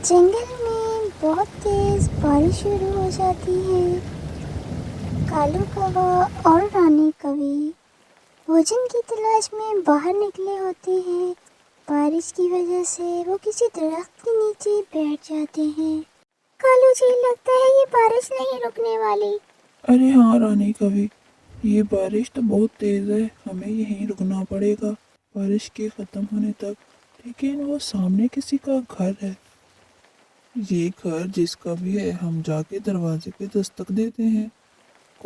जंगल में बहुत तेज बारिश शुरू हो जाती है। कालू कौवा और रानी कौवी भोजन की तलाश में बाहर निकले होते हैं। बारिश की वजह से वो किसी दरख्त के नीचे बैठ जाते हैं। कालू जी, लगता है ये बारिश नहीं रुकने वाली। अरे हाँ रानी कवि, ये बारिश तो बहुत तेज़ है, हमें यहीं रुकना पड़ेगा बारिश के ख़त्म होने तक। लेकिन वो सामने किसी का घर है। ये घर जिसका भी है, हम जाके दरवाजे पे दस्तक देते हैं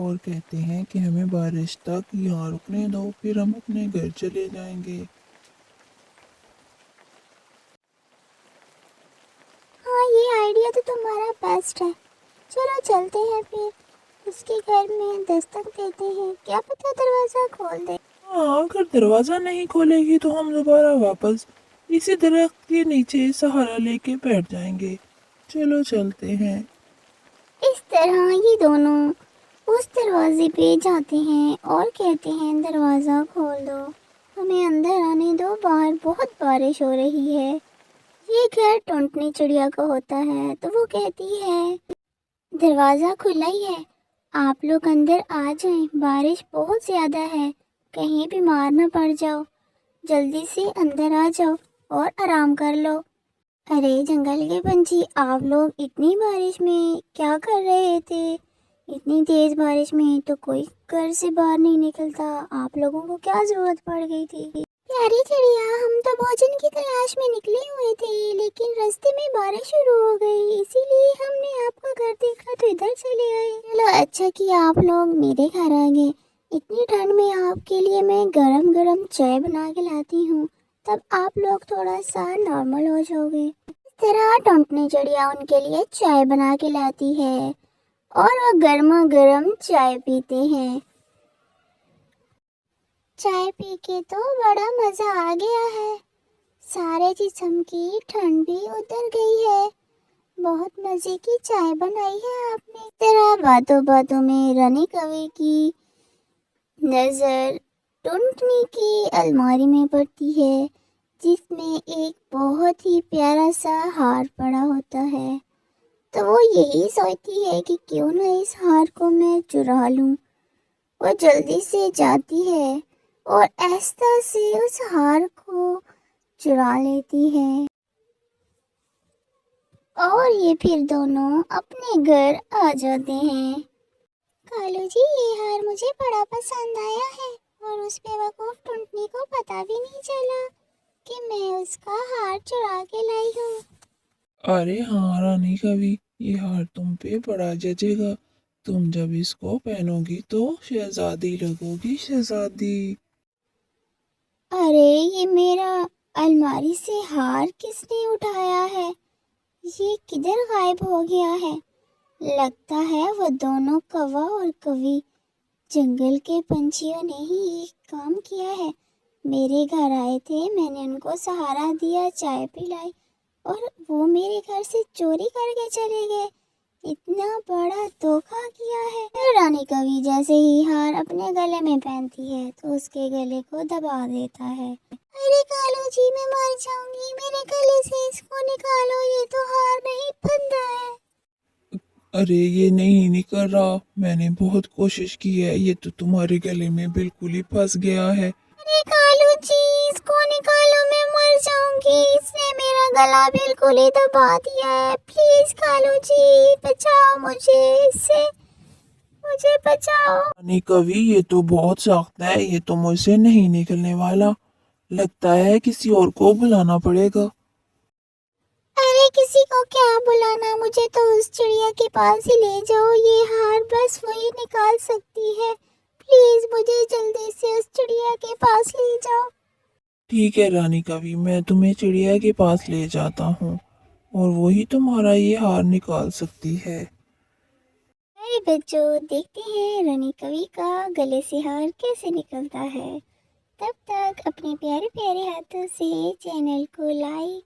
और कहते हैं कि हमें बारिश तक यहाँ रुकने दो, फिर हम अपने घर चले जाएंगे। हाँ, ये आइडिया तो तुम्हारा बेस्ट है। चलो चलते हैं फिर उसके घर में दस्तक देते हैं, क्या पता दरवाज़ा खोल दे। हाँ, अगर दरवाज़ा नहीं खोलेगी तो हम दोबारा वापस इसी दरख्त के नीचे सहारा लेके बैठ जाएंगे। चलो चलते हैं। इस तरह ये दोनों उस दरवाजे पे जाते हैं और कहते हैं, दरवाज़ा खोल दो, हमें अंदर आने दो, बाहर बहुत बारिश हो रही है। ये घर टुनटुनी चिड़िया का होता है तो वो कहती है, दरवाज़ा खुला ही है, आप लोग अंदर आ जाएं, बारिश बहुत ज़्यादा है, कहीं बीमार ना पड़ जाओ, जल्दी से अंदर आ जाओ और आराम कर लो। अरे जंगल के पंछी, आप लोग इतनी बारिश में क्या कर रहे थे? इतनी तेज बारिश में तो कोई घर से बाहर नहीं निकलता, आप लोगों को क्या जरूरत पड़ गई थी? प्यारी चिड़िया, हम तो भोजन की तलाश में निकले हुए थे, लेकिन रास्ते में बारिश शुरू हो गई, इसीलिए हमने आपका घर देखा तो इधर चले आए। चलो अच्छा किया आप लोग मेरे घर आ गए। इतनी ठंड में आपके लिए मैं गरम गरम चाय बना के लाती हूँ, तब आप लोग थोड़ा सा नॉर्मल हो जाओगे। इस तरह टुनटुनी चिड़िया उनके लिए चाय बना के लाती है और वह गर्मा गर्म चाय पीते हैं। चाय पी के तो बड़ा मजा आ गया है, सारे जिस्म की ठंड भी उतर गई है। बहुत मजे की चाय बनाई है आपने। इस तरह बातों बातों में रानी कौवी की नजर टुनटुनी की अलमारी में पड़ती है, जिसमें एक बहुत ही प्यारा सा हार पड़ा होता है। तो वो यही सोचती है कि क्यों ना इस हार को मैं चुरा लूं। वो जल्दी से जाती है और आहिस्ता से उस हार को चुरा लेती है और ये फिर दोनों अपने घर आ जाते हैं। कालू जी, ये हार मुझे बड़ा पसंद आया है और उस बेवकूफ टुनटुनी को पता भी नहीं चला कि मैं उसका हार चुरा के लाई हूँ। अरे हाँ रानी कवि, ये हार तुम पे बड़ा जचेगा। तुम जब इसको पहनोगी तो शहजादी लगोगी, शहजादी। अरे, ये मेरा अलमारी से हार किसने उठाया है? ये किधर गायब हो गया है? लगता है वो दोनों कौवा और कौवी जंगल के पंछियों ने ही एक काम किया है। मेरे घर आए थे, मैंने उनको सहारा दिया, चाय पिलाई और वो मेरे घर से चोरी करके चले गए। इतना बड़ा धोखा किया है। फिर रानी कवि जैसे ही हार अपने गले में पहनती है तो उसके गले को दबा देता है। अरे कालू जी, मैं मर जाऊंगी, मेरे गले से इसको निकालो, ये तो हार नहीं फंदा है। अरे ये नहीं निकल रहा, मैंने बहुत कोशिश की है, ये तो तुम्हारे गले में बिल्कुल ही फंस गया है। अरे कालू जी, इसको निकालो, मैं मर जाऊंगी, इसने मेरा गला बिल्कुल ही दबा दिया है। प्लीज कालू जी, बचाओ मुझे इससे, मुझे बचाओ। रानी कवि, ये तो बहुत सख्त है, ये तो मुझसे नहीं निकलने वाला। लगता है किसी और को बुलाना पड़ेगा। अरे किसी को क्या बुलाना, मुझे तो उस चिड़िया के पास ही ले जाओ, ये हार बस वही निकाल सकती है। प्लीज मुझे जल्दी से उस चिड़िया के पास ले जाओ। ठीक है रानी कवि, मैं तुम्हें चिड़िया के पास ले जाता हूँ और वही तुम्हारा ये हार निकाल सकती है। अरे बच्चों, देखते हैं रानी कवि का गले से हार कैसे निकलता है। तब तक अपने प्यारे प्यारे हाथों से चैनल को लाइक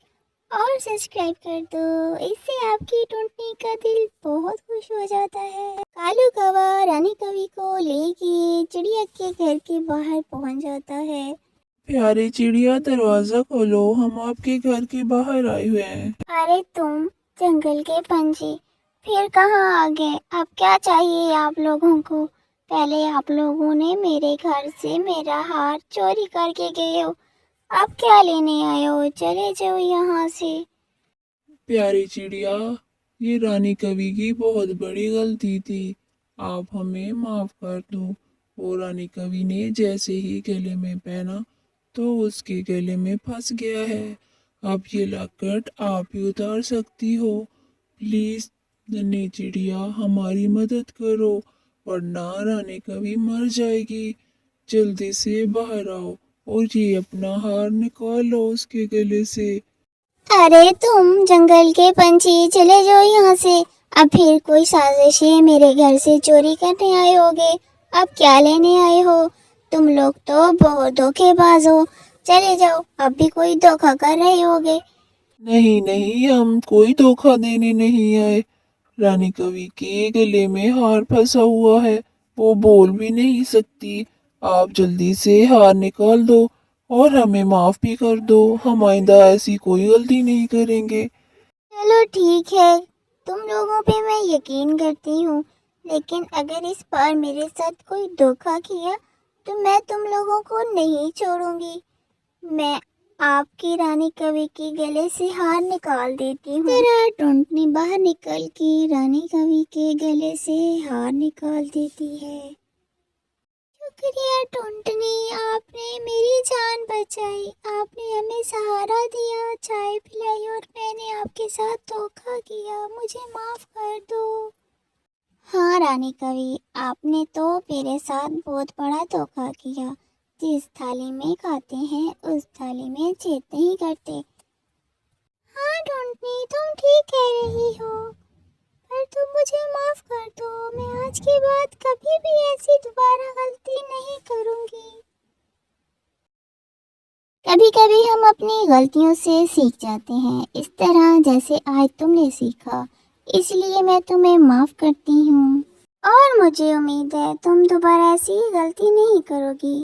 और सब्सक्राइब कर दो, इससे आपकी टुनटुनी का दिल बहुत खुश हो जाता है। कालू कौवा रानी कवि को लेके चिड़िया के घर के बाहर पहुंच जाता है। प्यारे चिड़िया, दरवाजा खोलो, हम आपके घर के बाहर आए हुए हैं। अरे तुम जंगल के पंछी फिर कहाँ आ गए? अब क्या चाहिए आप लोगों को? पहले आप लोगों ने मेरे घर से मेरा हार चोरी करके गए हो, अब क्या लेने आए हो? चले जाओ यहाँ से। प्यारी चिड़िया, ये रानी कवि की बहुत बड़ी गलती थी। आप हमें माफ कर दो। वो रानी कवि ने जैसे ही गले में पहना तो उसके गले में फंस गया है। अब ये लॉकेट आप ही उतार सकती हो। प्लीज नन्ही चिड़िया, हमारी मदद करो, वरना रानी कवि मर जाएगी। जल्दी से बाहर आओ और ये अपना हार निकाल लो उसके गले से। अरे तुम जंगल के पंछी, चले जाओ यहाँ से। अब फिर कोई साजिशें मेरे घर से चोरी करने आए होगे। अब क्या लेने आए हो? तुम लोग तो बहुत धोखेबाज हो। चले जाओ, अब भी कोई धोखा कर रहे होगे। नहीं नहीं, हम कोई धोखा देने नहीं आए। रानी कवि के गले में हार फंसा हुआ है, वो बोल भी नहीं सकती। आप जल्दी से हार निकाल दो और हमें माफ भी कर दो। हम आइंदा ऐसी कोई गलती नहीं करेंगे। चलो ठीक है, तुम लोगों पे मैं यकीन करती हूँ, लेकिन अगर इस बार मेरे साथ कोई धोखा किया तो मैं तुम लोगों को नहीं छोड़ूंगी। मैं आपकी रानी कवि के गले से हार निकाल देती हूँ। तेरा टुनटुनी बाहर निकल के रानी कवि के गले से हार निकाल देती है। शुक्रिया टुनटुनी, आपने मेरी जान बचाई। आपने हमें सहारा दिया, चाय पिलाई और मैंने आपके साथ धोखा किया। मुझे माफ कर दो। हाँ रानी कवि, आपने तो मेरे साथ बहुत बड़ा धोखा किया। जिस थाली में खाते हैं उस थाली में छेद नहीं करते। हाँ ढूंढनी, तुम ठीक कह रही हो, पर तुम मुझे माफ कर दो। मैं आज के बाद कभी भी ऐसी दोबारा गलती नहीं करूंगी। कभी कभी हम अपनी गलतियों से सीख जाते हैं, इस तरह जैसे आज तुमने सीखा। इसलिए मैं तुम्हें माफ करती हूँ और मुझे उम्मीद है तुम दोबारा ऐसी गलती नहीं करोगी।